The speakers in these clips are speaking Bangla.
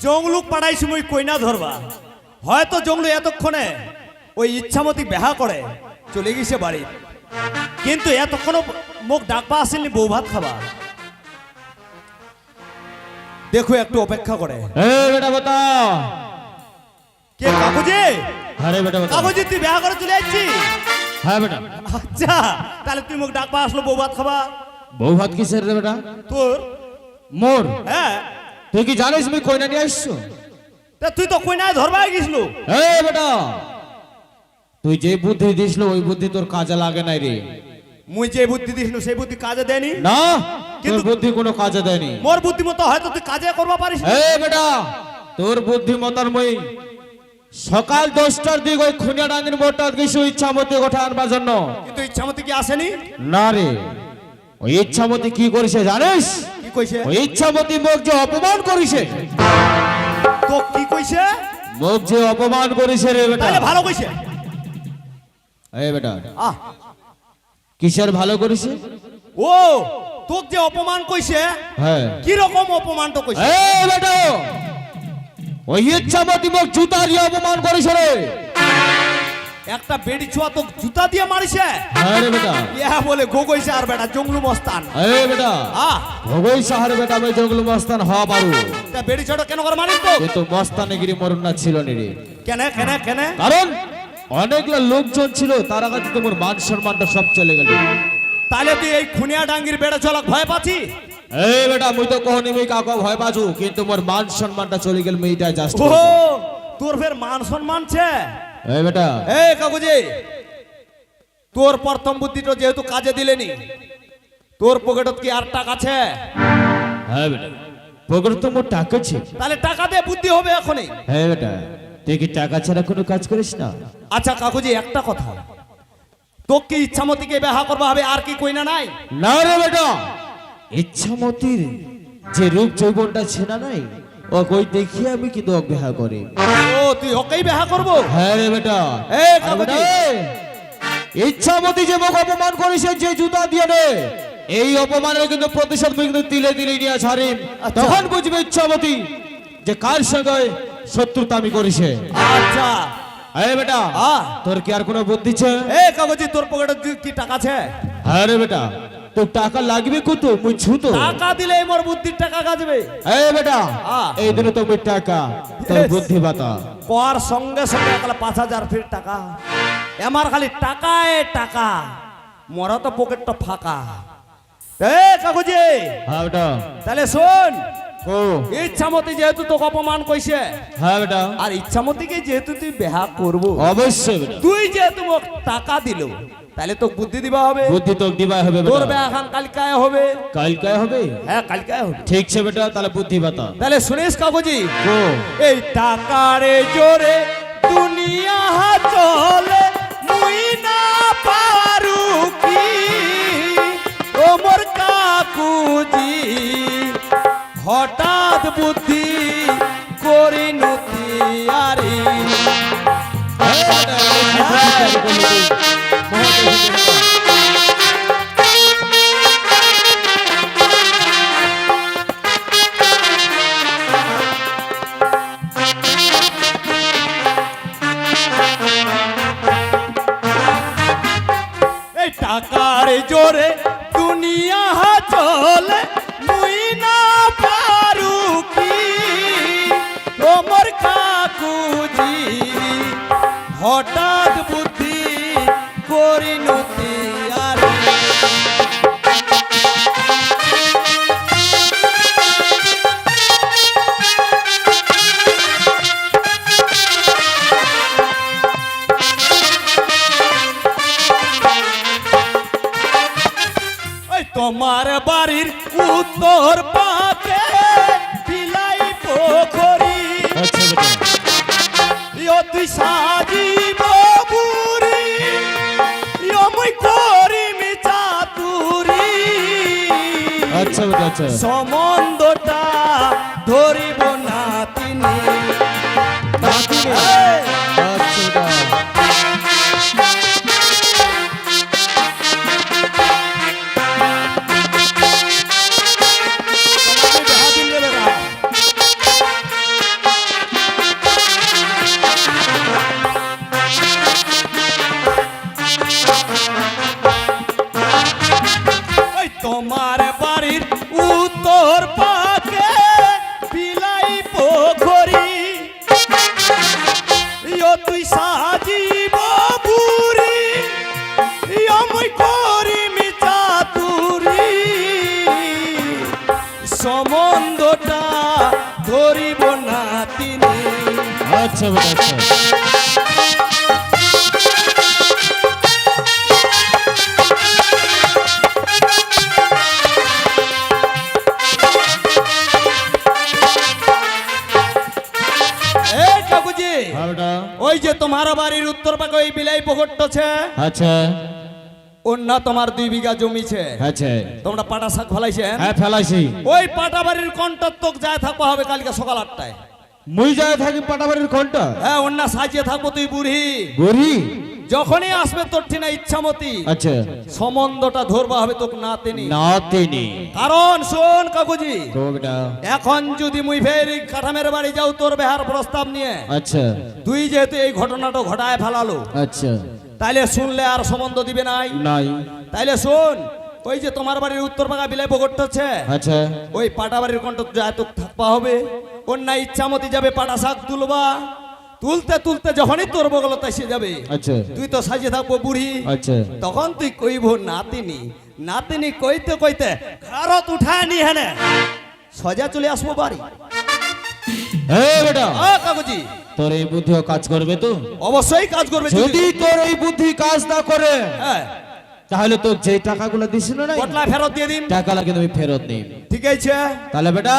জংলুক পাড়াইছি মুই কইনা ধরবা হয়তো জংলু এতক্ষণে ওই ইচ্ছামতি বেহা করে চলে গেছে বাড়ি কিন্তু এতক্ষণও মুখ ডাকবা আসেননি বউ ভাত খাবা দেখো একটু অপেক্ষা করে বেটা বতা কে কাকুজি আরে বেটা বতা কাকুজি তুই বেহা করে চলে যাচ্ছি হ্যাঁ বেটা আচ্ছা তাহলে তুই মুখ ডাকবা আসলো বউ ভাত খাবা বউ ভাত কিসের রে বেটা তোর মোর হ্যাঁ তুই কি জানিস আমি কইনা নিয়ে আসছো তা তুই তো কইনা ধরবাই গেছলু বেটা তুই যে বুদ্ধি দিসলো ওই বুদ্ধি তোর কাজে লাগে নাই রে মুই যে বুদ্ধি দিছলু সেই বুদ্ধি কাজে দেয়নি না কিন্তু তোর বুদ্ধি কোনো কাজে দেয়নি মোর বুদ্ধিমতো হয়তো তুই কাজে করবা পারিস বেটা তোর বুদ্ধিমতার মই সকাল 10টার দিকে ওই খুনিয়াডাঙ্গির মোড়টা কিছু ইচ্ছামতি গোটা আনবার জন্য কিন্তু ইচ্ছামতি কি আসেনি না রে ওই ইচ্ছামতি কি করিছে জানিস কি কইছে ওই ইচ্ছামতি মুখ যে অপমান করিছে তো কি কইছে মুখ যে অপমান করিছে রে বেটা তাহলে ভালো কইছে বেটা আহ কিসের ভালো করিছে ও তোক যে অপমান কইছে হ্যাঁ কি রকম অপমান তো কইছে বেটা ওই ইচ্ছামতি মুখ জুতা দিয়ে অপমান করিছে রে একটা বেড়ি ছোয়া তো জুতা দিয়ে মারিছে হ্যাঁ রে বেটা ইয়া বলে গোগইছে আর বেটা জংলু মস্তান বেটা আহ ভগই সাহার বেটা আমি জঙ্গল মস্তান হওয়া পারু তা বেড়ি ছোট কেন করে মারিস তো কিন্তু মস্তানগিরি মরণ না ছিল নি রে কেন কেন কেন কারণ অনেকগুলো লোকজন ছিল তার কাছে তোমার মান সম্মানটা সব চলে গেল তাহলে তুই এই খুনিয়া ডাঙ্গির বেড়া চলক ভয় পাচ্ছি বেটা মুই তো কহনি মুই কাউকে ভয় পাচু কিন্তু মোর মান সম্মানটা চলে গেল মেয়েটা জাস্ট ও তোর ফের মান সম্মান ছে বেটা কাকুজি তোর প্রথম বুদ্ধিটা যেহেতু কাজে দিলেনি তোর পকেটত কি আর টাকা আছে বেটা পকেট তো মোর টাকা ছিল তাহলে টাকা দিয়ে বুদ্ধি হবে এখনই বেটা তুই কি টাকা ছাড়া কোনো কাজ করিস না আচ্ছা কাকুজি একটা কথা তোর কি ইচ্ছামতিকে বিবাহ করবা হবে আর কি কইনা নাই না রে বেটা ইচ্ছামতির যে রূপ যৌবনটা ছেনা নাই ও কই দেখি আমি কিন্তু বিবাহ করি ও তুই ওকেই বিবাহ করবো হ্যাঁ রে বেটা কাকুজি ইচ্ছামতি যে মুখ অপমান করিস যে জুতা দিয়ে রে এই অপমানের কিন্তু প্রতিশোধ মুই কিন্তু তিলে তিলে নিয়ে ছাড়িম তখন বুঝবে ইচ্ছামতি যে কার সঙ্গে শত্রুতা আমি করিছে আচ্ছা বেটা তোর কি আর কোনো বুদ্ধি আছে কাকুজি তোর পকেটে কি টাকা আছে হ্যাঁ রে বেটা তোর টাকা লাগবে কত মুই ছুতো টাকা দিলে মোর বুদ্ধির টাকা কাজবে বেটা এই দিনে তো মুই টাকা তোর বুদ্ধি বাতা কর সঙ্গে সঙ্গে একলা 5000 ফির টাকা আমার খালি টাকায় টাকা মোরা তো পকেটটা ফাঁকা কাকুজি হ্যাঁ বেটা তাহলে শোন ও ইচ্ছামতি যেহেতু তোকে অপমান কইছে হ্যাঁ বেটা আর ইচ্ছামতিকে যেহেতু তুই বিবাহ করবো অবশ্যই বেটা তুই যেহেতু মোক টাকা দিল তাহলে তো বুদ্ধি দিবা হবে বুদ্ধি তো দিবাই হবে তোর বেটা বিবাহ কালকায় হবে কালকায় হবে হ্যাঁ কালকায় হবে ঠিক আছে বেটা তাহলে বুদ্ধি বাতা তাহলে শুনিস কাকুজি ও এই টাকারে জোরে দুনিয়া চলে মুই না পারু কি ও মোর কাকুজি হঠাৎ বুদ্ধি করি নতি আরে এই টাকার জোরে দুনিয়া চলে মুই না পারু কি ও মোর কাকুজি হঠাৎ বুদ্ধি করি নতি আরে তোমার বাড়ির উত্তর পাকে বিলাই পোখরি তুই সাজিব বুড়ি মই করিমি চাতুরি আচ্ছা বেটা আচ্ছা সম্বন্ধটা ধরিব না তিনি আচ্ছা সম্বন্ধটা ধরিব না তিনি। আচ্ছা বেটা আচ্ছা। এই কাকুজি, হ্যাঁ বেটা। ওই যে তোমার বাড়ির উত্তর পাকে ওই বিলাই পুকুরটাছে, আচ্ছা অন্য তোমার 2 বিঘা জমিছে, আচ্ছা। তোমরা পাটা শাক ফলাইছেন। হ্যাঁ ফেলাইছি। ওই পাটা বাড়ির কন্টক তোক যায় থাকবো হবে কালকে সকাল 8টায়। মুই যাই থাকি পাটাবাড়ির ঘন্টা। হ্যাঁ, অন্য সাজিয়ে থাকবো তুই বুড়ি। গরি। যখনই আসবে তোর ঠিনা ইচ্ছামতি আচ্ছা। সম্বন্ধটা ধরবা হবে তোক না তিনি। না তিনি। কারণ শোন কাকুজি, তো বেটা। এখন যদি মুই ফের কাঠামের বাড়ি যাও তোর বেহার প্রস্তাব নিয়ে, আচ্ছা তুই যেহেতু এই ঘটনাটা ঘটায় ফেলালো, আচ্ছা। তাইলে শুনলে আর সম্বন্ধ দিবে নাই। নাই। তাইলে শোন, ওই যে তোমার বাড়ির উত্তর পাকা বিলাই পকড়টা আছে, আচ্ছা ওই পাটা বাড়ির কণ্ঠ যায় তো থাকবা হবে। অন্য ইচ্ছামতি যাবে পাটা শাক তুলবা, তুলতে তুলতে যখনই তোর বগলতে এসে যাবে, আচ্ছা তুই তো সাজিয়ে থাকবো বুড়ি। আচ্ছা। তখন তুই কইব নাতিনি, নাতিনি কইতে কইতে খারত উঠায় নি হেনে সজা চলে আসবো বাড়ি। এই বেটা, কাকুজি, তোর এই বুদ্ধিও কাজ করবে তো? অবশ্যই কাজ করবে। যদি তোর এই বুদ্ধি কাজ না করে, হ্যাঁ, তাহলে তো যে টাকাগুলো দিছিল না, কটলা ফেরত দিয়ে দিন। টাকাগুলো কিন্তু আমি ফেরত নেই। ঠিক আছে। তাহলে বেটা,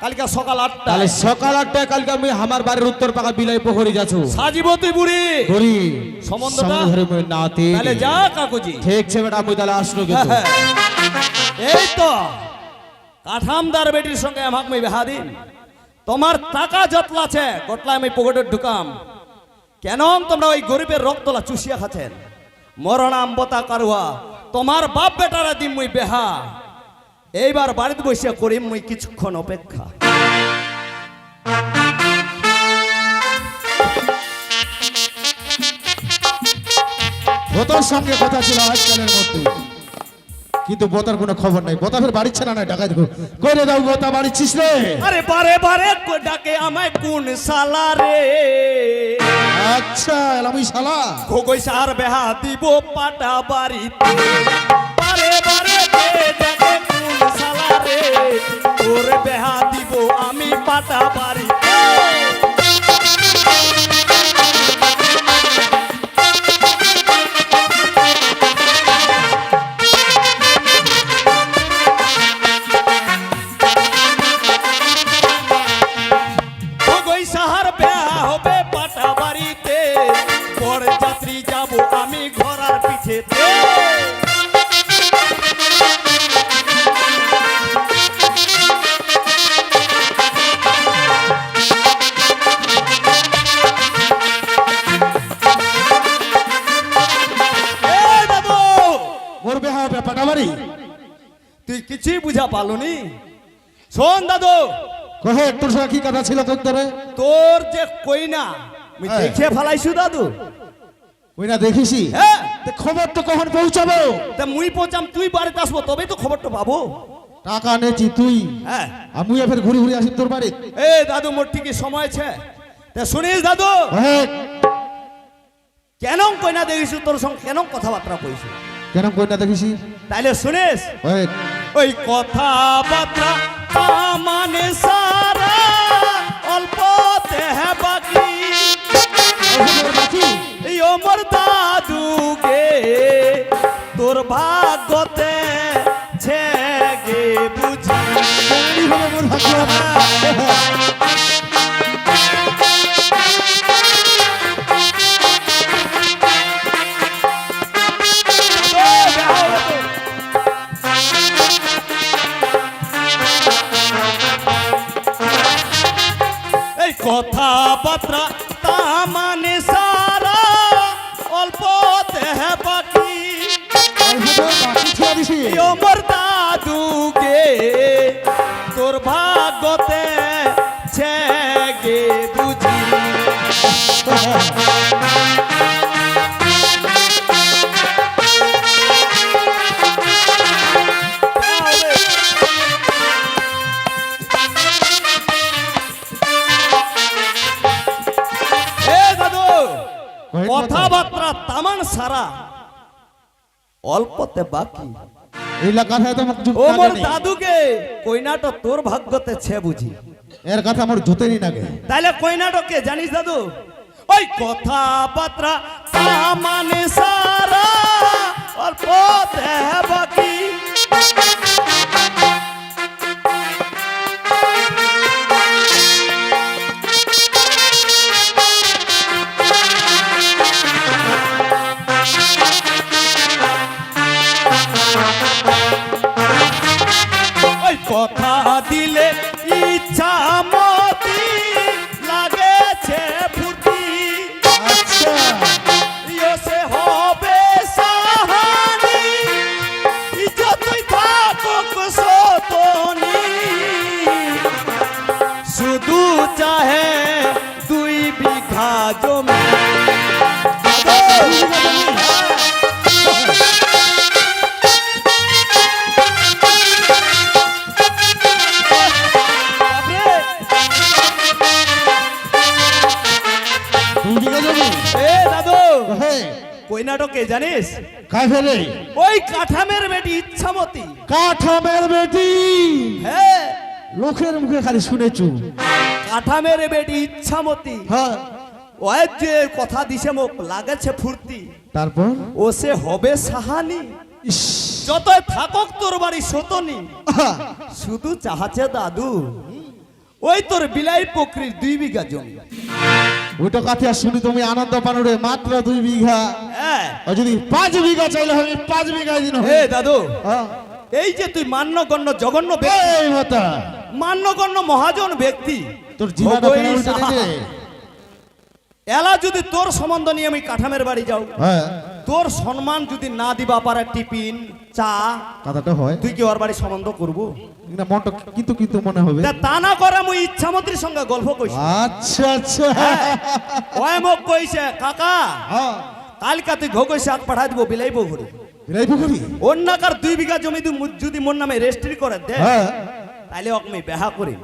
কালকে সকাল 8টা, তাহলে সকাল 8টায় কালকে আমি আমার বাড়ির উত্তর পাকা বিলাই পুকুরে যাচ্ছি। সাজিব তুই বুড়ি। গরি সম্বন্ধটা ধরে মই নাতি। তাহলে যা কাকুজি। ঠিক আছে বেটা, আমি তাহলে আসলো কিন্তু। এই তো কাঠামদার বেটির সঙ্গে আমাকে মই বেহা দিন। তোমার টাকা যতলা আছে কটলা আমি পকেটে ঢুকাম। কেন তোমরা ওই গরিবের রক্তলা চুষিয়া খাচ্ছেন? মরণাম বতা কারুয়া তোমার বাপ বেটারা দিন মুই বেহা। এইবার বাড়িতে বসিয়া করিম মুই কিছুক্ষণ অপেক্ষা। বোতার সঙ্গে কথা ছিল আজকালের মধ্যে, কিন্তু বোতার কোনো খবর নাই। বোতা ফের বাড়িচ্ছে না, ডাকাই দেখো করে দাও। বোতা বাড়িছিস রে? আরে বারে বারে ডাকে আমায় কোন সালা রে। আচ্ছা এলাম ওই শালা। খোগই সার বেহা দিব পাটা বাড়িতে। বারে বারে ডাকে কোন সালা রে, তোর বেহা দিব আমি পাটা বাড়িতে। খোগই সাহার বেহা হবে পাটা বাড়িতে, বড় যাত্রী যাব আমি ঘোড়ার পিঠেতে। দাদু, মোর বেহা হবে পাটাবাড়ি। তুই কিছুই বুঝা পালনি। শোন দাদু, কহে তোর সঙ্গে কি কথা ছিল তোর ধরে? তোর যে কইনা আমি হ্যাঁ। দেখে ফেলাইছু দাদু। ওই না দেখিসি? হ্যাঁ, তে খবর তো কখন পৌঁছাবো? তা মুই পৌঁছাম, তুই বাড়িতে আসবো তবেই তো খবরটা পাবো। টাকা নেছি তুই, হ্যাঁ। আমি ফের ঘুরি ঘুরি আসি তোর বাড়ি। এ দাদু, মোর ঠিকই সময় আছে। তা শুনিস দাদু, হ্যাঁ কেন কইনা দেখিস তোর সঙ্গে কেন কথাবার্তা কইছু? কেন কই না দেখিসি? তাইলে শুনিস, হ্যাঁ ওই কথাবার্তা মানে সারা অল্প দেহ বাকি। বাকি এই ওমর দাদু গে তোর ভাগ্যতে ছেগে বুঝি। কি হবে মোর ভাগ্য? এই কথাবার্তা তা মানে সারা অল্প দেহ বাকি। বাকি ছিল দিছি। এই ওমর দাদু গে তোর ভাগ্যতে ছেগে বুঝি। এ দাদু, কথাবার্তা তামান সারা অল্পতে বাকি। এই কথায় তো মুখ চুপ ও মোর থাকে দাদুকে কইনাটো তোর ভাগ্যতে ছে বুঝি। এর কথা আমার জোতেরই নাগে। তাইলে কইনাটকে জানিস দাদু? ওই কথাবার্তা মানে সারা আর পথে বাকি। ওই কথা দিলে ইচ্ছা মতি লাগেছে ফুটি। আচ্ছা সে হবে সাহানি যতই থাকুক সতনি শুধু চাহে 2 বিঘা জমি। দুই বিঘা জমি এ দাদু হ্যাঁ কইনাটকে জানিস? কাই ফেলে ওই কাঠামের বেটি ইচ্ছামতি। কাঠামের বেটি হ্যাঁ লোকের মুখে খালি শুনেছু। কাঠামের বেটি ইচ্ছামতি। হ্যাঁ ওই যে কথা দিছে মোক লাগেছে ফুর্তি তারপর ও সে হবে সাহানি ইস, যতই থাকক তোর বাড়ি সতনি আহা, শুধু চাহাছে দাদু ওই তোর বিলাই পুকুরির 2 বিঘা জমি। ওইটা কথা শুনি তুমি আনন্দ পানুরে মাত্র 2 বিঘা। হ্যাঁ আর যদি 5 বিঘা চাইলে হবে 5 বিঘা দিন হে দাদু হ্যাঁ এই যে তুই মান্যগণ্য জঘন্য ব্যক্তি, এই মতা মান্যগণ্য মহাজন ব্যক্তি, তোর জীবনটা ভগই কেন উল্টে সাহা। দিলে? এলা যদি তোর সম্বন্ধ নিয়ে আমি কাঠামের বাড়ি যাও, হ্যাঁ তোর সম্মান যদি না দিবা পারে টিফিন চা, কথাটা হয় তুই কি ওর বাড়ি সম্বন্ধ করবো? না মনটা কিন্তু কিন্তু মনে হবে। তা না করে আমি ইচ্ছামতির সঙ্গে গল্প কইছি। আচ্ছা আচ্ছা ওই মোক কইছে কাকা হ্যাঁ কালকা তুই ঘগই শাক পাঠাই দিব বিলাইবো ঘুরে বিলাই পুকুরি অন্যকার 2 বিঘা জমি যদি মোর নামে রেজিস্ট্রি করে দে হ্যাঁ তাহলে ওকে আমি বেহা করি।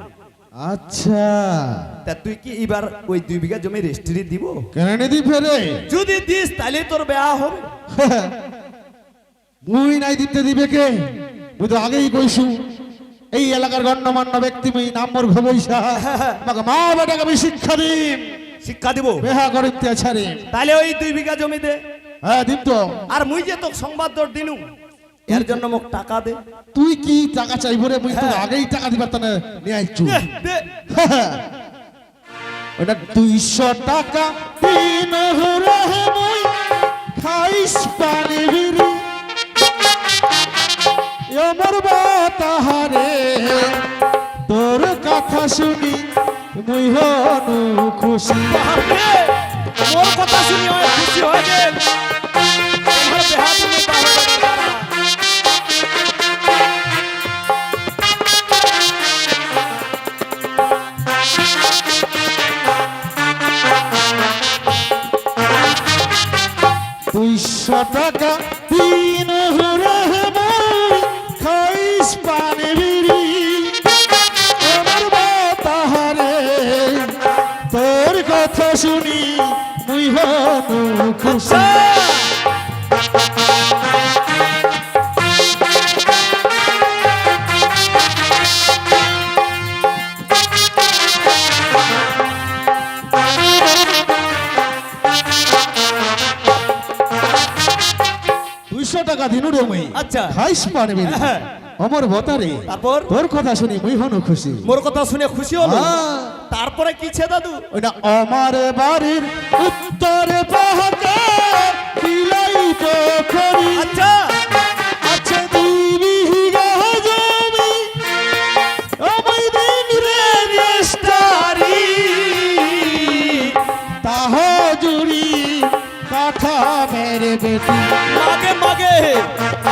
আচ্ছা তা তুই কি এবার ওই 2 বিঘা জমি রেজিস্ট্রি দিব? কেন নিদি ফেরে যদি দিস তাহলে তোর বেহা হবে। মুই নাই দিতে দিবে কে? মুই তো আগেই কইছু এই এলাকার গণ্যমান্য ব্যক্তি মুই নাম্বর ঘবইসা আমাকে মা বেটাকে আমি শিক্ষা দিম শিক্ষা দিব বেহা করিতে ছাড়ি। তাহলে ওই 2 বিঘা জমি দে। হ্যাঁ দিম তো। আর মুই যে তোকে সংবাদ দর দিনু এর জন্য মোক টাকা দে। তুই কি টাকা চাইব রে? মুই তো হ্যাঁ। আগেই টাকা দিবার তানে নিয়ে আইছু। দে, দে। ওটা 200 টাকা দিন হরে মুই খাইস পানি বিরি আমার বাতাহারে তোর কথা শুনি মুই হনু খুশি। বাপরে, মোর কথা শুনি হয় খুশি হয়ে গেল। তোমার বেহা তুমি তাহলে দাদা। দুইশো টাকা দিন হরে মুই খাইস পানি বিরি আমার বাতাহারে তোর কথা শুনি মুই হনু খুশি। টাকা দিনু রে মুই আচ্ছা। খাইস পানি বিরি হ্যাঁ। আমার বাতারে তারপর তোর কথা শুনি মুই হনু খুশি। মোর কথা শুনে খুশি হলো। হ্যাঁ। তারপরে কি ছে দাদু? ওইটা আমার বাড়ির উত্তরে পাহাড়ে বিলাই পোখরি আচ্ছা আছে 2 বিঘা জমি আমি দিন রে রেস্টারি তাহ জুড়ি কাঠা মেরে বেটি মাগে মাগে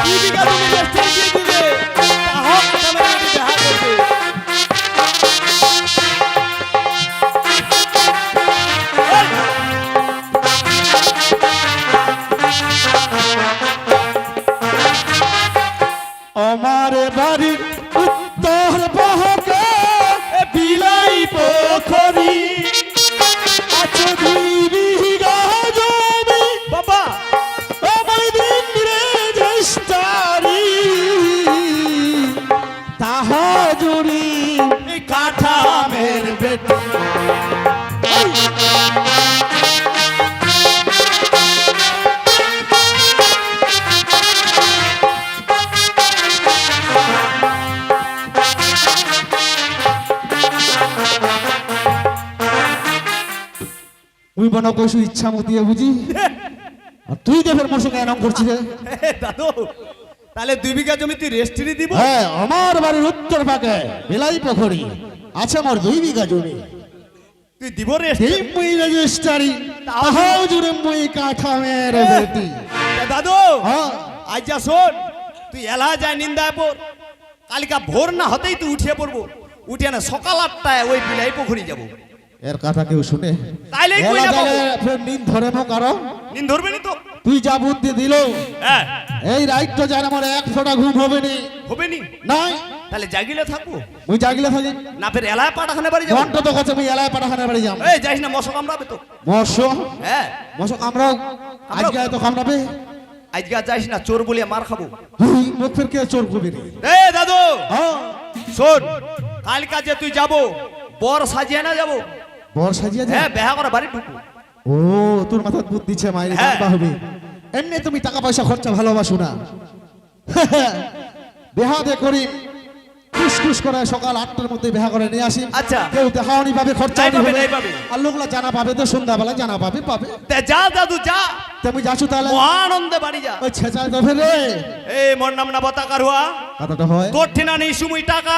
2 বিঘা জমি রেজিস্ট্রি দিয়ে দিবে। তাহা কথা মেরে আমি বেহা করবে। আমার বাড়ির উত্তর পাহাড়ে বিলাই পোখরি আছে 2 বিঘা জমি বাবা আমি দিন রে রেস্টারি মুই মনে কইছু ইচ্ছা মতিয়ে বুঝি আর তুই দেবের মোর সঙ্গে এনম করছিস রে? দাদু তাহলে 2 বিঘা জমি তুই রেস্ট্রি দিব? হ্যাঁ, আমার বাড়ির উত্তর পাকে বেলাই পুকুরি আছে মোর 2 বিঘা জমি। তুই দিব রেস্ট্রি? এই মুই রেজিস্ট্রি তাহাও জুড়ে মুই কাঠামের বেটি। দাদু হ্যাঁ, আজ যা শোন, তুই এলা যায় নিন্দায় পর, কালিকা ভোর না হতেই তুই উঠিয়ে পড়বো, উঠিয়ে না সকাল 8টায় ওই বিলাই পুকুরি যাব। এর কথা কেউ শুনে? তাইলেই কই এলা যাবো। জানে ফের নিন ধরে মো কারণ নিন ধরবে নি তো? তুই যা বুদ্ধি দিল হ্যাঁ এই রাইট তো জানে আমার এক ফোঁটা ঘুম হবে নি। হবে নি? নাই তাহলে জাগিলে থাকবো মুই জাগিলে থাকি না, ফের এলায় পাটাখানে বাড়ি যাবো। ঘন্টা তো কাছে মুই এলাই পাঠাখানে বাড়ি যাম। এই যাইস না, মশা কামড়াবে তো। মশো হ্যাঁ মশো কামড়াও আজকে তো কামড়াবে। আজকে আর যাইস না, চোর বলে মার খাবো। হুই, মুখ ফের কে চোর কবি রে? এ দাদু হ্যাঁ, শোন, কালকা যে তুই যাবো বর সাজিয়ে না যাবো। বর সাজিয়ে যা। হ্যাঁ বেহা করে বাড়ি ঢুকু। ও তোর মাথায় বুদ্ধি ছে মাইরে হ্যাঁ। জানবা হবে। এমনি তুমি টাকা পয়সা খরচা ভালোবাসো না। বেহা দে করি খুশখুশ করে সকাল 8টার মধ্যে বেহা করে নিয়ে আসি। আচ্ছা। কেউ দেখাওনি পাবে, খরচা নাই পাবে, হবে নাই পাবে। আর লোকলা জানা পাবে তো সন্ধ্যাবেলা জানা পাবে পাবে। তে যা দাদু যা, তুমি যাচ্ছ তাহলে মহানন্দে বাড়ি যা। ওই ছেঁচায় দফে রে এই মোর নাম না বতাকার হুয়া, কথাটা হয়। তোর ঠিনা নেই সুমুই টাকা,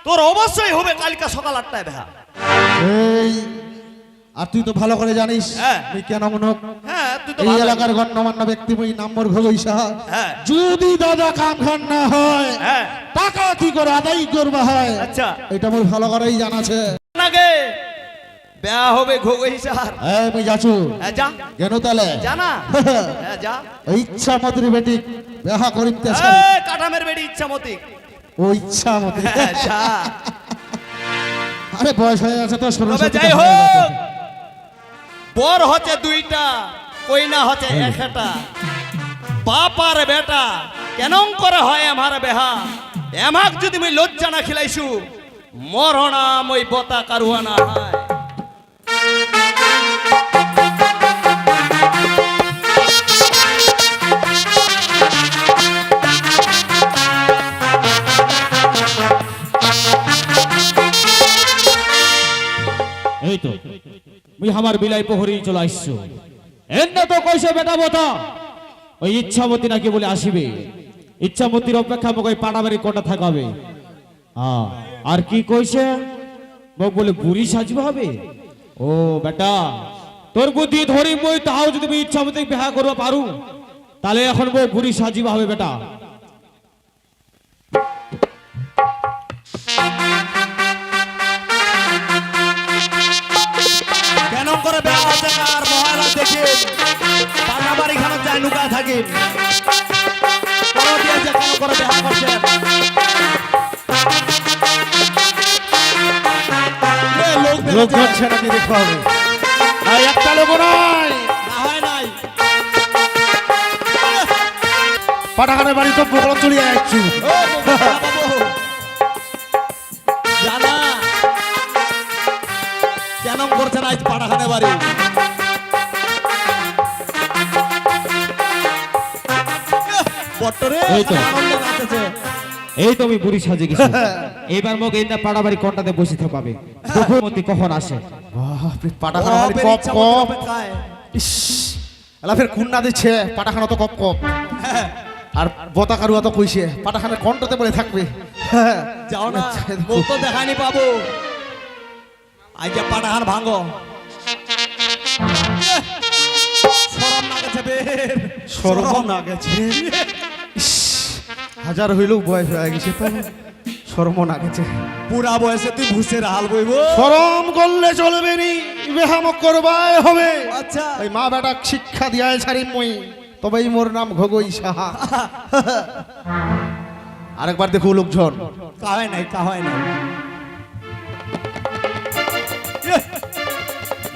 তোর অবশ্যই হবে কালকা সকাল 8টায় বেহা। এই আর তুই তো ভালো করে জানিস হ্যাঁ। তুই কেন মনক হ্যাঁ তুই তো এই ভালো। এলাকার গণ্যমান্য ব্যক্তি মুই নম্বর ভগই সাহা। হ্যাঁ যদি দাদা কাম খান না হয় হ্যাঁ টাকা কি করে আদায় করবা হয় আচ্ছা এটা মোর ভালো করেই জানাছে। নাগে বেহা হবে ঘোগই সার। এই মুই যাচ্ছু হ্যাঁ যা কেন তাহলে জানা। হ্যাঁ যা। ওই ইচ্ছা মতির বেটি বেহা করিতেছে। এই কাঠামের বেড়ি ইচ্ছা মতি। ও ইচ্ছা মতি হ্যাঁ, যা। আরে বয়স হয়ে গেছে তো তবে ষোলো যাই হোক, বর হচ্ছে 2টা, কইনা হচ্ছে 1টা। বাপ আর বেটা কেন করে হয় আমার বেহা, এমাক যদি মুই লজ্জা না খিলাইছু, মরহনা মই বতা কারুয়া না হয়। এই তো মুই আমার বিলাই প্রহরী চলে আসছো। এমনি তো কইছে বেটা বতা ওই ইচ্ছামতি নাকি বলে আসিবে, ইচ্ছামতির অপেক্ষা মোক ওই পাড়াবাড়ি কোটা থাকাবে। আর কি কইছে মোক বলে বুড়ি সাজবে হবে। ও বেটা তোর বুদ্ধি ধরি মই তাও যদি মুই ইচ্ছামতি বিবাহ করবা পারু তাহলে এখন বই বুড়ি সাজিবা হবে বেটা। কেন করে বেহা হচ্ছে আর মহারাজ দেখে পাকা বাড়ি খানো যায় লুকা থাকে। কেন দিয়েছে কেন করে বেহা করছে? লোক হচ্ছে নাকি দেখতে হবে। আর একটা লোক নাই না হয় নাই। পাঠাখানের বাড়ি তো পোকড় চলিয়ে যাচ্ছু। ও বাবু, জানা কেন করছে না আজ পাড়াখানে বাড়ি? বটরে এই তো। আনন্দে নাচেছে। এই তো আমি বুড়ি সাজে গেছি। এবার মোক এই না পাড়াবাড়ি কোটাতে বসে থাকবে, মতি কখন আসে। পাঠাখানের বাড়ি বাপের কপ ইচ্ছা মতো কপ। অপেক্ষায়। ইস এলা ফের কুন্না দিচ্ছে পাঠাখানা তো কপ কপ। আর বতা কারুয়া তো কইছে পাঠাখানের কণ্ঠতে বলে থাকবে। যাও না, মুখ তো দেখানি পাবো। আজ যে পাঠাখান ভাঙো, শরম না গেছে বের। শরম না গেছে। ইস, হাজার হইলেও বয়স হয়ে গেছে তো শরম না গেছে। পুরা বয়সে তুই ভুসের হাল বইব। শরম করলে চলবে নি, বেহামক করবাই হবে। আচ্ছা ওই মা বেটা শিক্ষা দিয়াই ছাড়ি মই, তবেই মোর নাম ঘগই সাহা। আরেকবার দেখো লোকজন কাহাই নাই, কাহাই নাই।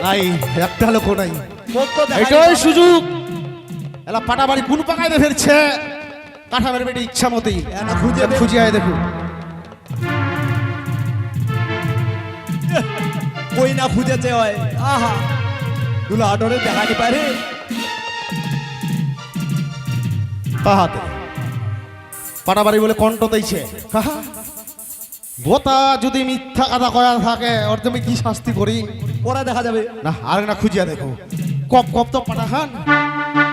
নাই, একটা লোক নাই। মুখ তো দেখানি এটাই পাবে। সুযোগ। এলা পাটা বাড়ি কোন পাকায় ফেলছে কাঠামের বেটি ইচ্ছা মতেই এনা খুঁজে দে। খুঁজে আয় দেখো। কই না খুঁজেছে হয়। আহা দুলা হাটরে দেখানি পারে। কাহাতে পাটা বাড়ি বলে কণ্ঠ দিয়েছে কাহা বোতা যদি মিথ্যা কথা কয়া থাকে ওর তুমি কি শাস্তি করি। পরে দেখা যাবে। না আর না খুঁজিয়া দেখো কপ কপ তো পাটা খান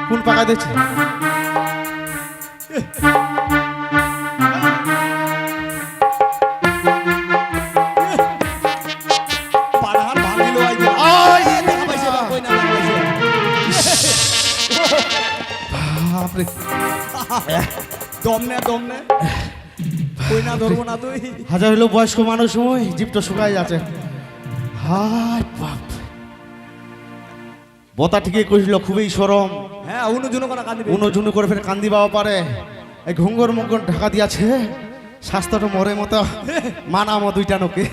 কোন পাকা দেখছে পাড়ার ভাঙিল আইছে। দেখা পাইছে বা কই না দেখা পাইছে। বাপরে দম নে কই না ধরবো না তুই। হাজার হইলো বয়স্ক মানুষ সময় জিপটা শুকাই যাচ্ছে হায় বাপ বতা ঠিকই কইছিল খুবই সরম হ্যাঁ অনুজুনো কোনা কান্দিবে। উনজুনু করে ফের কান্দি বাবা পারে এই ঘুঙ্গর মুঙ্গর ঢাকা দিয়াছে স্বাস্থ্যটা মরে মতো মানামো দুইটা নোকে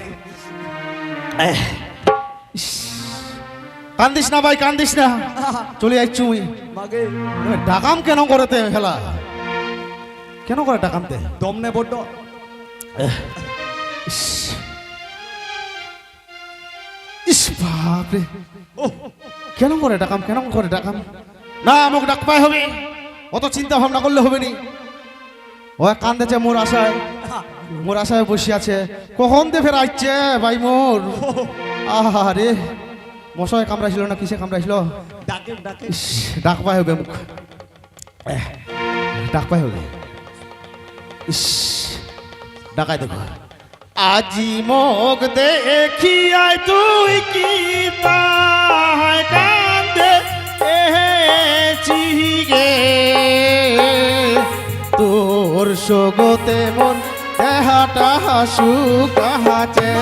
কান্দিস না ভাই কান্দিস না চলে যাচ্ছি মুই মাগে ডাকাম কেন করতে খেলা কেন করে ডাকামতে দম নে বড্ড। ইস বাপরে কেন করে ডাকাম কেন করে ডাকাম না আমাকে ডাক পাই হবে অত চিন্তা ভাবনা করলে হবে নি ও কান্দেছে মোর আশায় বসে আছে কখন দে ফের আসছে ভাই মোর আহারে মশায় কামড়াইছিল না কিসে কামড়াইছিল ডাকে ইস, ডাক পাই হবে মুখ ডাক পাই হবে ইস ডাকাই দেখো আজি মোক দেখিয়াই তুই কি তাই কান্দে গে তোর সগতে মন দেহাটা হাসু কাহাচে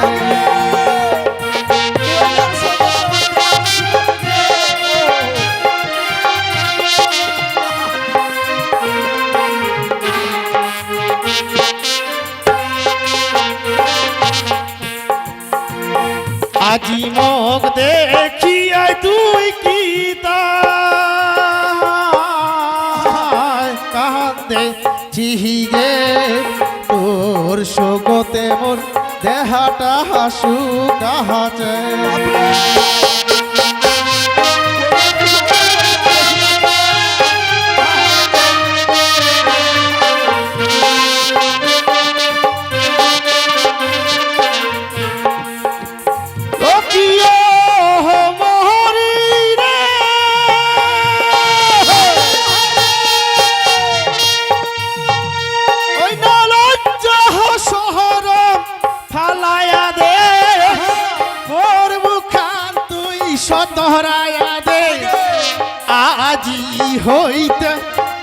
আজি মোক দেখিয়াই তুই কি তাই কান্দে চিহিগে তোর সগতে মোর দেহাটা হাসু কাহাচে ধরায়া দে আজি হইতে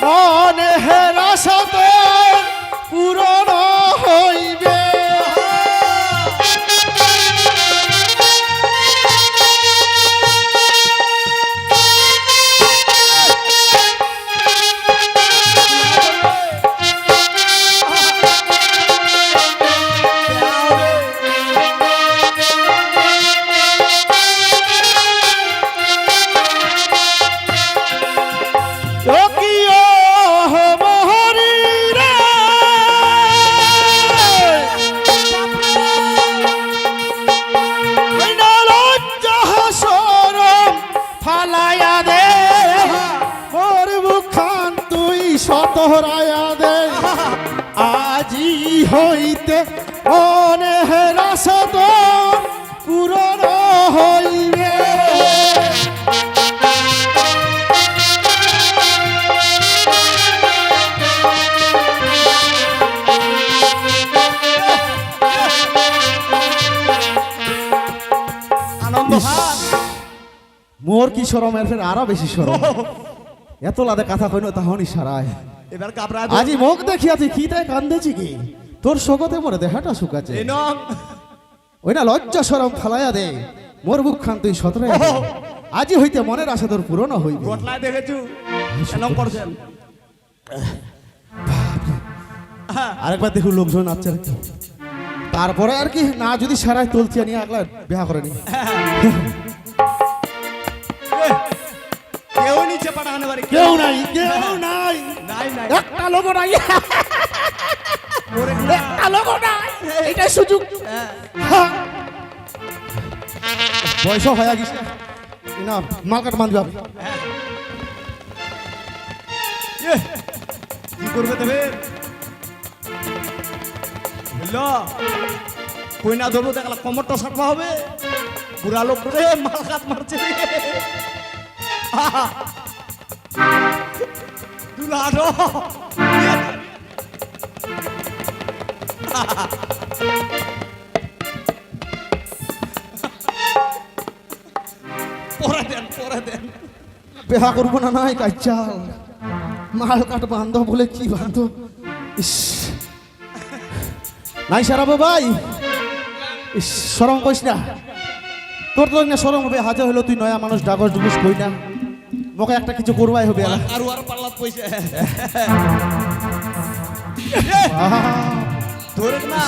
মনে হেরাসত পূরণ হইবে শতরায়া দে আজি হইতে মনে হেরাসত পূরণ হইবে আনন্দ মোর কি সরম এর ফের আরো বেশি সরম এত লাদে কথা কইনো তাহনি সারায় এবার কাপড়া আজি মুখ দেখিয়া তুই কি তাই কান্দেছি কি তোর সগতে মরে দেহাটা শুকাছে এই নং ওই না লজ্জা সরম ফালাইয়া দে মোর বুক খান তুই সতরে আজি হইতে মনের আশা তোর পূরণ হইবে ঘটনায় দেখেছু এনং করছেন আরেকবার দেখুন লোকজন আছে আর কি তারপরে আর কি না যদি সারায় তুলছিয়া নিয়ে আগলা বিয়া করে নি কেউ নিচে পাঠানো পারে কেউ নাই নাই নাই একটা লোক নাই ওরে না। একটা লোক নাই এটা সুযোগ বয়স হয়ে গেছে না মার্কেট বাঁধবে আপনি কি করবে তবে কই না ধরবো দেখলা কমরটা সারফা হবে বুড়া লোক রে মাল কাত মারছে রে দুলাডো পরে দেন বেহা করবো না নাই কাইচাল মাল কাট বান্ধ বলে কি বান্ধ ইস নাই সারাবো ভাই ইস সরম কইস না তোর তো না সরম হবে হাজার হলো তুই নয়া মানুষ ডাগস ডুগুস কই না মোকে একটা কিছু করবাই হবে এলা আর পাল্লাত পয়সা ধরে না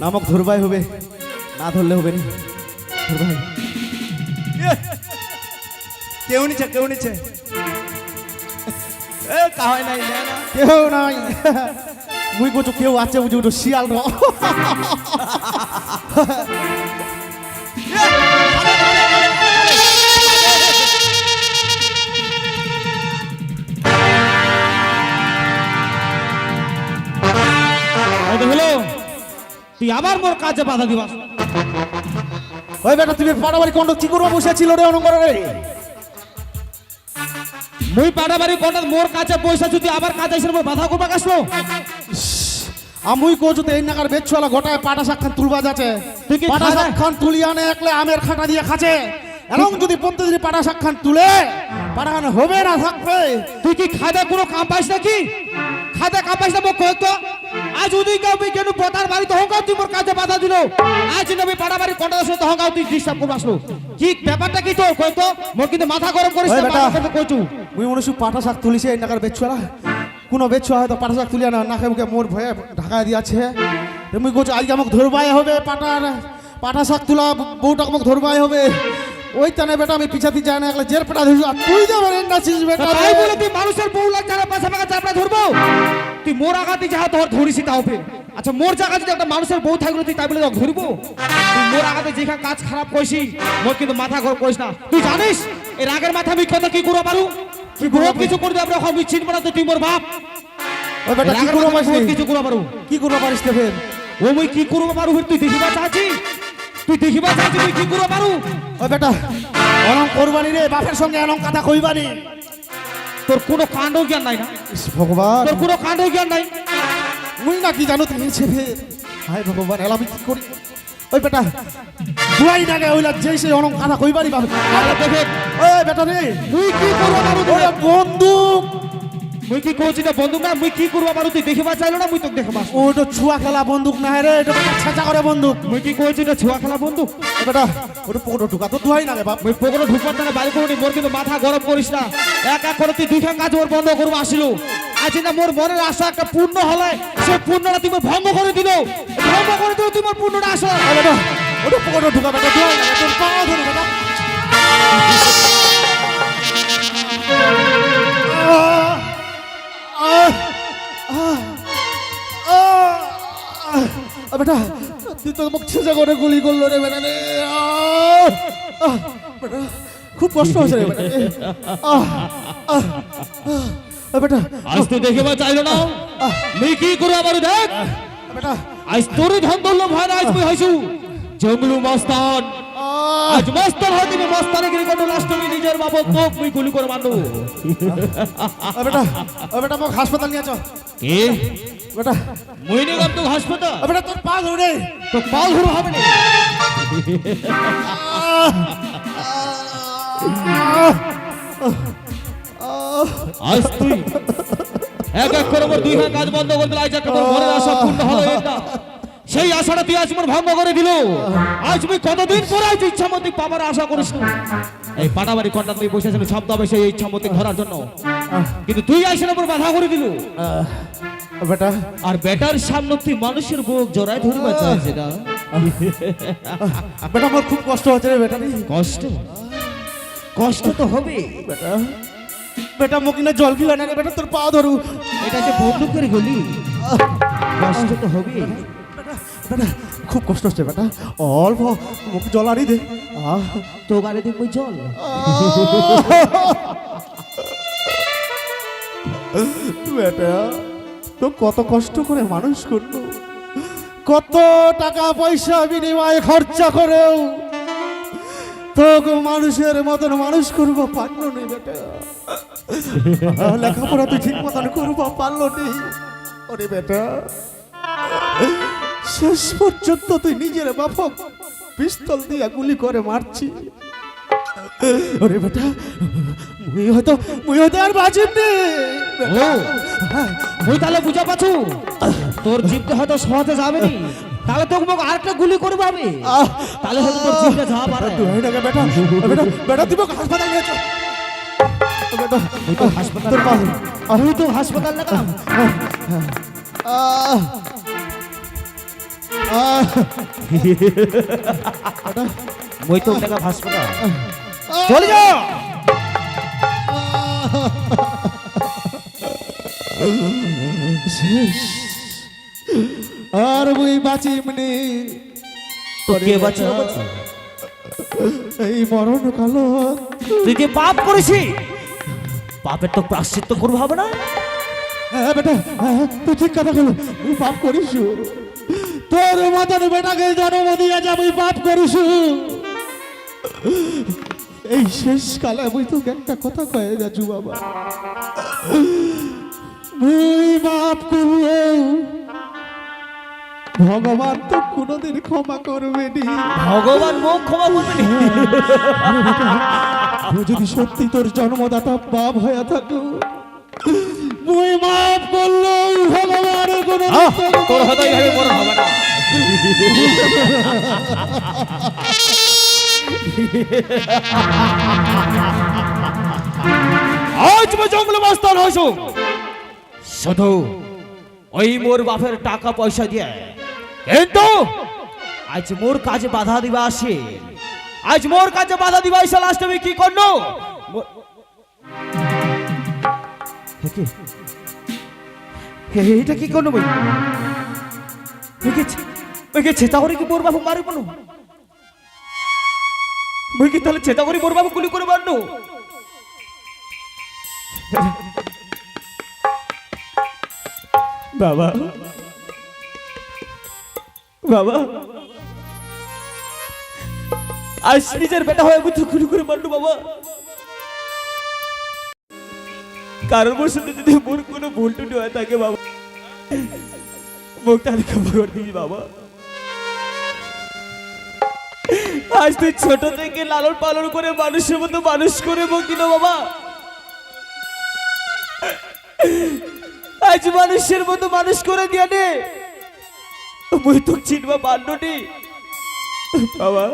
নামক ধরবাই হবে না ধরলে হবে না ধরবাই কেউ নিচ্ছে এ কাহাই নাই না কেউ নাই মুই কোচো কেউ আছে বুঝি ওটা শিয়াল র হলো তুই আবার মোর কাজে বাধা দিবাস ওই বেটা তুমি পাড়াবাড়ি কন্ড কি করবা বসেছিল রে অনঙ্গর রে মুই পাড়াবাড়ি কোনটা মোর কাছে পয়সা যদি আবার কাজ আইছে মোর বাধা করবা কাসলো আমুই কোচো তো এই নাকার বেচছলা গোটায় পাটা শাখান তুলবা যাচ্ছে তুই কি পাটা খাবে? শাখান তুলি আনে একলে আমের খাটা দিয়ে খাচ্ছে এবং যদি প্রত্যেকদিন পাটা শাখান তুলে পাটাখান হবে না থাকবে তুই কি খাদা কোনো কাম পাইছ নাকি খাদা কাম পাইছ না মোক কই তো আজ উদি কাউ বি কেন পতার বাড়িতে হঙ্গাও তুই মোর কাজে বাধা দিল আজ নবি পাড়াবাড়ি কোনটা সাথে হঙ্গাও তুই ডিস্টার্ব করবা আসলো কি ব্যাপারটা কি তো কই তো মোর কিন্তু মাথা গরম করিস ওই না বেটা। মাথা করতে কইছু মুই মনে হচ্ছে পাটা শাক তুলিছে এই নাকার বেচছলা কোনো বেচছ হয়তো পাটা শাক তুলিয়া না নাকে মুখে মোর ভয়ে ঢাকা দিয়াছে মুই কোচ আজকে আমাকে ধরবাই হবে পাটা শাক তুলা বউটা আমাকে ধরবাই হবে ওই তানে বেটা আমি পিছাতে যাই না একলা জের পেটা ধরছি আর তুই যাবে নাচিস বেটা তাই বলে তুই মানুষের বউ লাগ যারা পাশে পাকা চাপড়া ধরবো তুই মোর আগাতে যা তোর ধরিসি তা হবে আচ্ছা মোর জায়গা যদি একটা মানুষের বউ থাকলো তুই তাই বলে তোকে ধরবো তুই মোর আগাতে যেখানে কাজ খারাপ কইছি মোর কিন্তু মাথা গরম করিস না তুই জানিস এই রাগের মাথা আমি কত কি করব পারু কি বহুত কিছু করতে আমরা এখন চিনব না তো তুই মোর বাপ ওই বেটা কি রাগের করবো মাথায় বহুত পারিস কিছু করব পারু কি করবো পারিস তে ফের ও মুই কি করব পারু তুই দেখিবা চাচ্ছি তুই দেখিবা চাচ্ছি তুই কি করব পারু ওই বেটা অনং করবানি রে বাপের সঙ্গে অনং কথা কইবানি তোর কোনো কাণ্ড জ্ঞান নাই না ইস ভগবান তোর কোনো কাণ্ড জ্ঞান নাই মুই না কি জানো তুমি ছেলে হায় ভগবান এলা আমি কি করি ওই বেটা দুয়াই নাগে ওইলা যেই সেই অনং কথা কইবানি বাপ আরে দেখে ওই বেটা রে তুই কি করব পারু তুই ওরে বন্দুক মুই কি কইছি না বন্দুক না মুই কি করব পারু তুই দেখিবা চাইলো না মুই তোকে দেখাবা ওটা ছুয়া খেলা বন্দুক না রে এটা বেটা ছাঁচা করে বন্দুক মুই কি কইছি না ছুয়া খেলা বন্দুক ওই বেটা ওটা পকেটে ঢুকা তো দুয়াই নাগে বাপ মুই পকেটে ঢুকবার না বাড়ি করে মোর কিন্তু মাথা গরম করিস না এক এক করে তুই দুইখান কাজ ওর বন্ধ করব আসিল আজ না মোর মনের আশা একটা পূর্ণ হলে সে পূর্ণটা তুমি ভঙ্গ করে দিল তুই মোর পূর্ণটা আশা ওই বেটা ওটা পকেটে ঢুকা বেটা দুয়াই নাগে তোর পা ধরে বেটা বেটা তুই তো মুখ ছেঁচা করে গুলি করলো রে বেটা রে বেটা খুব কষ্ট হয়েছে রে বেটা বেটা আজ তুই দেখিবা চাইলো না মুই কি করব পারু দেখ বেটা আজ তোরই ধন দৌল ভয় না আজ মুই হইছু জঙ্গলু মস্তান আজ মস্তান হয় তুমি মস্তানে গিরি কোন লাস্ট আমি নিজের বাবদ তোক মুই গুলি করে মারলো বেটা বেটা মোক হাসপাতাল নিয়ে চল কি বেটা মুই নে গম তো হাসপাতাল বেটা তোর পা ধরে তো পাল ধরো হবে না আজ তুই এক এক করে মোর দুইখান কাজ বন্ধ করে দিল আজ একটা মোর মনের আশা পূর্ণ হলো এটা সেই আশাটা তুই আজ মোর ভঙ্গ করে দিল আজ তুই কতদিন পরে আজ ইচ্ছা মতো পাবার আশা করিস না এই পাটাবাড়ি কন্টা তুই বসেছিলি শব্দ হবে সেই ইচ্ছা মতো ধরার জন্য কিন্তু তুই আইসে না মোর বাধা করে দিল বেটা আর বেটার সামনে তুই মানুষের বুক জড়ায় ধরবা চাইছ না বেটা আমার খুব কষ্ট হচ্ছে রে বেটা রে কষ্ট কষ্ট তো হবে বেটা বেটা মকিনা জল পিলা না রে বেটা তোর পা ধরু এটা যে বন্দুক করে গলি কষ্ট তো হবে বেটা খুব কষ্ট হচ্ছে বেটা অল্প মুখ জল আনি দে তো গাড়ি দিয়ে কই চল বেটা তো কত কষ্ট করে মানুষ করলো কত টাকা পয়সা বিনিময়ে খরচা করেও তোকে মানুষের মতন মানুষ করবো পারলো নি বেটা, লেখাপড়া তুই ঠিক মতন করবো পারলো নি। ওরে বেটা, শেষ পর্যন্ত তুই নিজের বাপক পিস্তল দিয়া গুলি করে মারছি। ওরে বেটা, মুই হয়তো আর বাঁচিব নে। তুই তাহলে বুঝা পাচ্ছু তোর জিভটা হয়তো সহজে যাবে নি, তাহলে তোকে মোক আরেকটা গুলি করবো আমি, তাহলে হয়তো তোর জিভটা যাওয়া পারে। তুই নাকি বেটা, বেটা বেটা তুই মোক হাসপাতাল নিয়ে চল। বেটা তুই তো হাসপাতাল তোর পাশে আমি তো হাসপাতাল লাগাম। মই তো টাকা হাসপাতাল চলে যা। আর মুই বাঁচিম নে। তো কে বাঁচাবে? এই মরণ কালো তুই যে পাপ করেছিস, পাপের তো প্রায়শ্চিত্ত করবো হবে না? হ্যাঁ বেটা, হ্যাঁ, তুই ঠিক কথা বলো, তুই পাপ করিস। তোর মতন বেটাকে জন্ম দিয়া যাবি পাপ করিস। এই শেষ কালে মুই তোকে একটা কথা কয়ে যাচ্ছু বাবা, মুই পাপ করবো, ভগবান তো কোনোদিন ক্ষমা করবে নি। ভগবান মুখ ক্ষমা করবে নি? তুই যদি সত্যি তোর জন্মদাতা বাপ হয়ে থাকো, মুই মাফ করলো ভগবান কোনো তোর হয়তো এইভাবে মরণ হবে না। আজ মই জঙ্গলে মাস্তান হইছো শুধু ওই মোর বাপের টাকা পয়সা দিয়ে, কিন্তু আজ মোর কাজে বাধা দিবা আসে, আজ মোর কাজে বাধা দিবা এসে লাস্ট আমি কি করলো? এটা কি করলো বই? চেতা করে কি মোর বাবু মারব না? মুই কি তাহলে চেতা করে মোর বাবু গুলি করে মারলো? বাবা বাবা, আজ নিজের বেটা হয়ে বুঝতে গুলি করে মারলো বাবা। কারণ বসে যদি মোর কোনো ভুল টুটি হয়ে থাকে বাবা, মুখ তাহলে খবর করে দিবি বাবা। আজ তুই ছোট থেকে লালন পালন করে মানুষের মতো মানুষ করে বকিল বাবা, আজ মানুষের মতো মানুষ করে দিয়া নে, মুই তো চিনবা বান্ডটি বাবা।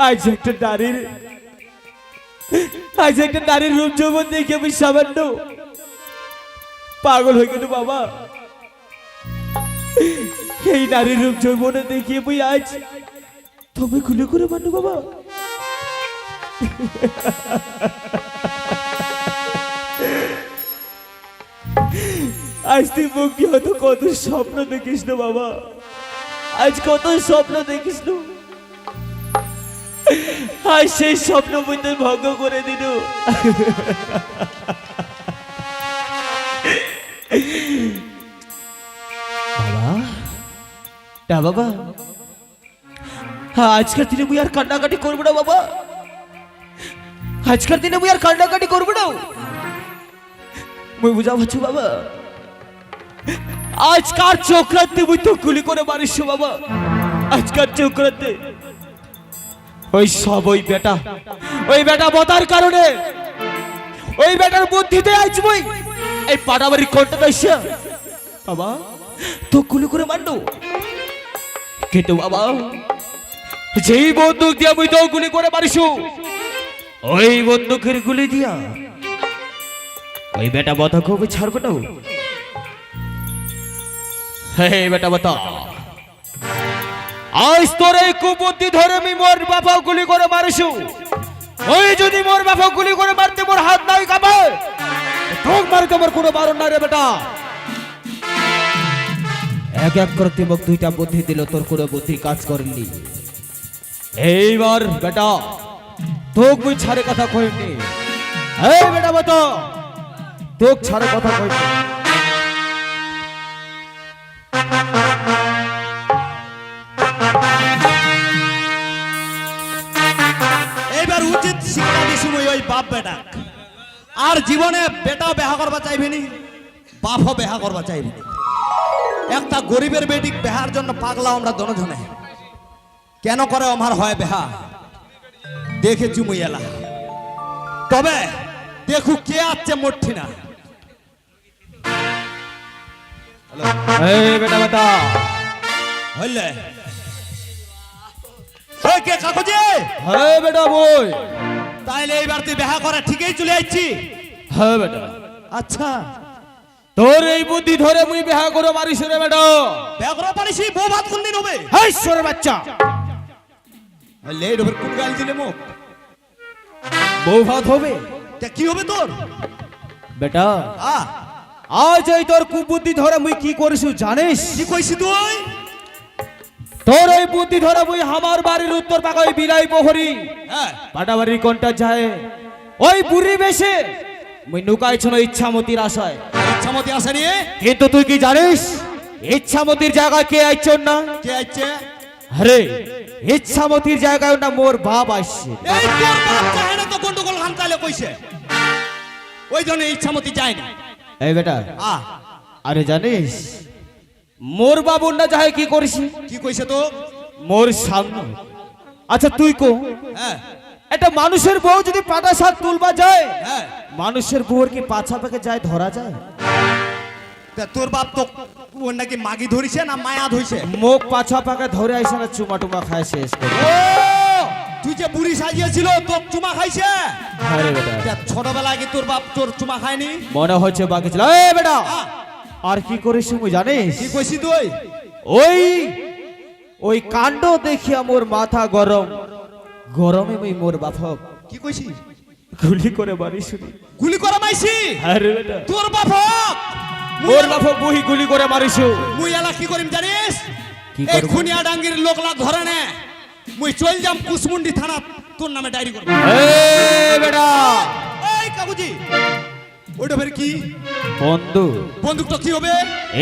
আজ একটা নারীর রূপ যৌবন দেখে আমি সামান্য পাগল হয়ে গেল বাবা। এই নারীর রূপ যৌবনে দেখিয়ে মুই আজ তুমি খুলে করে মানো বাবা। আজ তুই মুক্তি হতো কত স্বপ্ন দেখিস না বাবা, আজ কত স্বপ্ন দেখিস না, আজ সেই স্বপ্ন মুই তুই ভঙ্গ করে দিল। বাবা বাবা, আজকের দিনে মুই আর কান্নাকাটি করবো না বাবা, আজকের দিনে মুই আর কান্নাকাটি করবো না। মুই বুঝা পাচ্ছি বাবা, আজকার চক্রান্তে মুই তো গুলি করে মারিস বাবা, আজকার চক্রান্তে ওই সব ওই বেটা বতার কারণে, ওই বেটার বুদ্ধিতে আজ মুই এই পাটাবাড়ি কোনটা এসে বাবা তো গুলি করে মারলো। কিন্তু বাবা যেই বন্দুক দিয়া মুই তো গুলি করে মারিস, ওই বন্দুকের গুলি দিয়া ওই বেটা বতা খুবই ছাড়বে না। হে বেটা বতা, আজ তোর এই কুবুদ্ধি ধরে আমি মোর বাপা গুলি করে মারিস, ওই যদি মোর বাপা গুলি করে মারতে মোর হাত নাই কাঁপে, ঠোক মারতে মোর কোনো বারণ নাই রে বেটা। এক এক করে তুই মোক দুইটা বুদ্ধি দিল, তোর কোনো বুদ্ধি কাজ করেনি। এইবার বেটা তোক মুই ছাড়ে কথা কইনি, এই বেটা বতা তোক ছাড়ে কথা কইনি। বেটা আর জীবনে বেটাও বেহা করবা চাইবেনি বাপও বেহা করবা চাইবেনি একটা গরিবের বেটি বেহার জন্য পাগলা আমরা দনজনে কেন করে আমার হয় বেহা দেখেছি মুই এলা তবে দেখু কে আছে মঠি না এই বেটা বেটা হইলে ওই কে কাকুজি হ্যাঁ বেটা বই তাইলে এইবার তুই বেহা করে ঠিকই চলে আইছি হ্যাঁ বেটা আচ্ছা তোর এই বুদ্ধি ধরে মুই বিয়া করে মারিস রে বেটা বেহা করা পারিস বউ ভাত কোন দিন হবে হেই সরে বাচ্চা লেট হবে কোন গাল দিলে মুখ বউ ভাত হবে তা কি হবে তোর বেটা আ আজ এই তোর কুবুদ্ধি ধরে মুই কি করিস জানিস কি কইছি তুই তোর এই বুদ্ধি ধরে মুই আমার বাড়ির উত্তর পাকা ওই বিলাই পোখরি হ্যাঁ পাটাবাড়ির কোনটা যায় ওই বুড়ি বেশে মুই নুকাইছিল ইচ্ছামতির আশায় ইচ্ছামতি আসেনি কিন্তু তুই কি জানিস ইচ্ছামতির জায়গায় কে আইছন না কে আইছে আরে ইচ্ছামতির জায়গায় না মোর বাপ আসছে এই তোর বাপ চায় না তো গন্ডগোল হামতালে কইছে ওই জন্য ইচ্ছামতি যায় না এই বেটা আ আরে জানিস মোর বাবুর না যাই কি করিস কি কইছে তো মোর সামনে আচ্ছা তুই কো হ্যাঁ একটা মানুষের বউ যদি পাটা শাক তুলবা যায় হ্যাঁ মানুষের বউর কি পাছা পেকে যায় ধরা যায় তা তোর বাপ তো ওর নাকি মাগি ধরিছে না মায়া ধইছে মুখ পাছা পাকে ধরে আইসা না চুমা টুমা খায় শেষ করে ও তুই যে বুড়ি সাজিয়েছিল তোর চুমা খাইছে আরে বেটা তা ছোটবেলায় কি তোর বাপ তোর চুমা খায়নি মনে হচ্ছে বাকি ছিল এই বেটা আ, আর কি করিস তুই জানিস কি কইছি তুই ওই ওই কাণ্ড দেখিয়া মোর মাথা গরম গরমে মুই মোর বাপক কি কইছি গুলি করে মারিস গুলি করা মাইছি আরে বেটা তোর বাপ মোর বাপক বহি গুলি করে মারিস মুই এলা কি করিম জানিস কি এই করবি? খুনিয়া ডাঙ্গির লোক লাগ ধরে নে মুই চল যাম কুসমুন্ডি থানা তোর নামে ডায়েরি করব এই বেটা এই কাকুজি ওইটা ফের কি বন্ধু বন্দুকটা কি হবে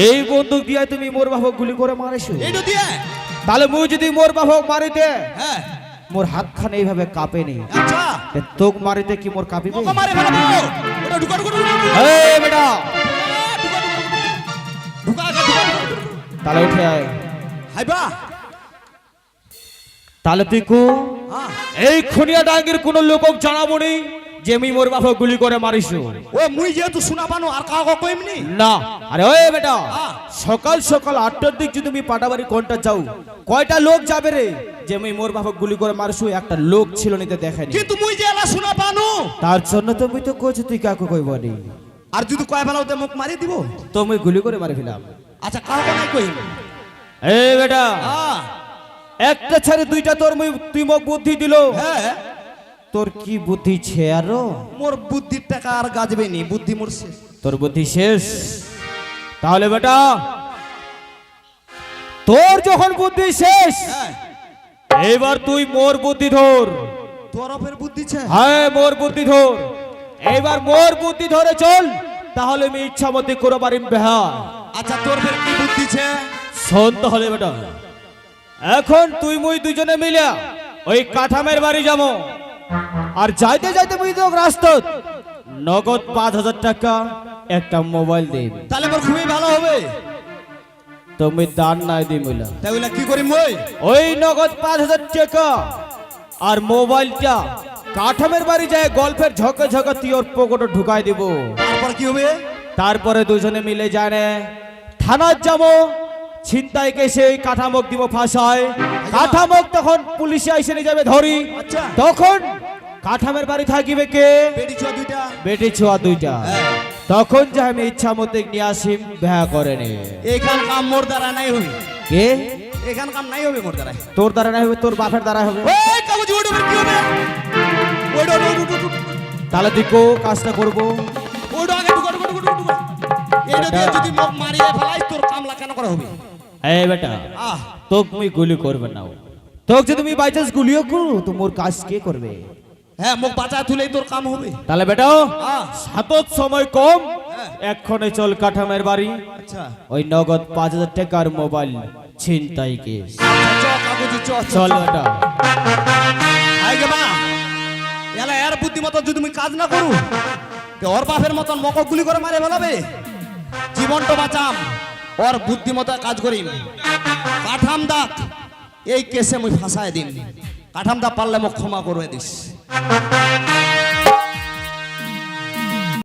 এই বন্দুক দিয়ে তুমি মোর বাপক গুলি করে মারিস এইটা দিয়ে তাহলে মুই যদি মোর বাপক মারিতে হ্যাঁ মোর হাতখানে এইভাবে কাঁপে নি আচ্ছা তোক মারিতে কি মোর কাঁপিবে ওকে মারে ফেলাবো ওটা ঢুকা ঢুকা ঢুকা এই বেটা ঢুকা ঢুকা তাহলে উঠে আয় হাইবা তাহলে তুই কো হ্যাঁ এই খুনিয়া ডাঙ্গির কোন লোকক জানাবো নি যে আমি মোর বাপক গুলি করে মারিস ও মুই যেহেতু শোনা পানো আর কাউকে কইমনি না আরে ওই বেটা হ্যাঁ। সকাল সকাল 8টার দিক যদি তুমি পাটাবাড়ি কোনটা যাও কয়টা লোক যাবে রে যে আমি মোর বাপক গুলি করে মারছু একটা লোক ছিল নিতে দেখেনি কিন্তু মুই যে এলা শোনা পানো তার জন্য তুমি তো কোচ তুই কাকু কইবনি আর যদি কয় ফেলাওতে মুখ মারি দিব তুমি গুলি করে মারি ফেলাম আচ্ছা কাউকে নাই কইম এই বেটা হ্যাঁ একটা ছেড়ে দুইটা তোর তুই মোক বুদ্ধি দিল হ্যাঁ তোর কি বুদ্ধি ছে আরো মোর বুদ্ধির টাকা আর গাজবে নি বুদ্ধি মোর শেষ তোর বুদ্ধি শেষ তাহলে বেটা তোর যখন বুদ্ধি শেষ হ্যাঁ এবার তুই মোর বুদ্ধি ধর তোর ফের বুদ্ধি ছে হ্যাঁ মোর বুদ্ধি ধর এবার মোর বুদ্ধি ধরে চল তাহলে আমি ইচ্ছা মতো করে পারিম বেহা আচ্ছা তোর ফের কি বুদ্ধি ছে শোন তাহলে বেটা এখন তুই মুই দুজনে মিলে ওই কাঠামের বাড়ি যাবো আর যাইতে যাইতে মুই তো রাস্তা নগদ 5,000 টাকা একটা মোবাইল দিবি তাহলে মোর খুবই ভালো হবে তুমি দান নাই দিমিলা তাহলে কি করিম মই ওই নগদ 5,000 টাকা আর মোবাইলটা কাঠামের বাড়ি যায় গল্পের ঝকে ঝকে তুই ওর পকেটে ঢুকাই দিব তারপর কি হবে তারপরে দুজনে মিলে জানে থানার যাবো ছিনতাই কেসে ওই কাঠামোক দিব ফাঁসায় কাঠামোক তখন পুলিশে এসে নিয়ে যাবে ধরি আচ্ছা। তখন কাঠামের বাড়ি থাকিবে কে বেটি ছ দুইটা বেটি ছোয়া দুইটা হ্যাঁ। তখন যে আমি ইচ্ছা মতো নিয়ে আসিম বিয়া করে নে এখান কাম মোর দ্বারা নাই হবে কে এখান কাম নাই হবে মোর দ্বারা তোর দ্বারা নাই হবে তোর বাপের দ্বারা হবে ওই কাগজ ওইটা ফের কি হবে ওইটা তাহলে তুই কো কাজটা করবো ওইটা আগে ঢুকা ঢুকা ঢুকা ঢুকা এইটা দিয়ে যদি মোক মারিয়ে ফেলাই তোর কামলা কেন করা হবে এই বেটা আহ তোক তুমি গুলি করবে না তোক যদি তুমি বাই চান্স গুলিও করো তো মোর কাজ কে করবে হ্যাঁ মোক বাঁচা তুলেই তোর কাম হবে তাহলে বেটা আহ সাতত সময় কম হ্যাঁ। এক্ষণে চল কাঠামের বাড়ি আচ্ছা ওই নগদ 5,000 টাকার মোবাইল ছিনতাই কেস চ কাগজ চ চল বেটা আইগে বা এলা এর বুদ্ধিমতো যদি মুই কাজ না করু তে ওর বাপের মতন মকক গুলি করে মারে ফেলাবে জীবনটা বাঁচাম ওর বুদ্ধিমতো কাজ করিম কাঠাম দাক এই কেসে মুই ফাঁসায় দিন কাঠাম দা পারলে মোক ক্ষমা করে দিস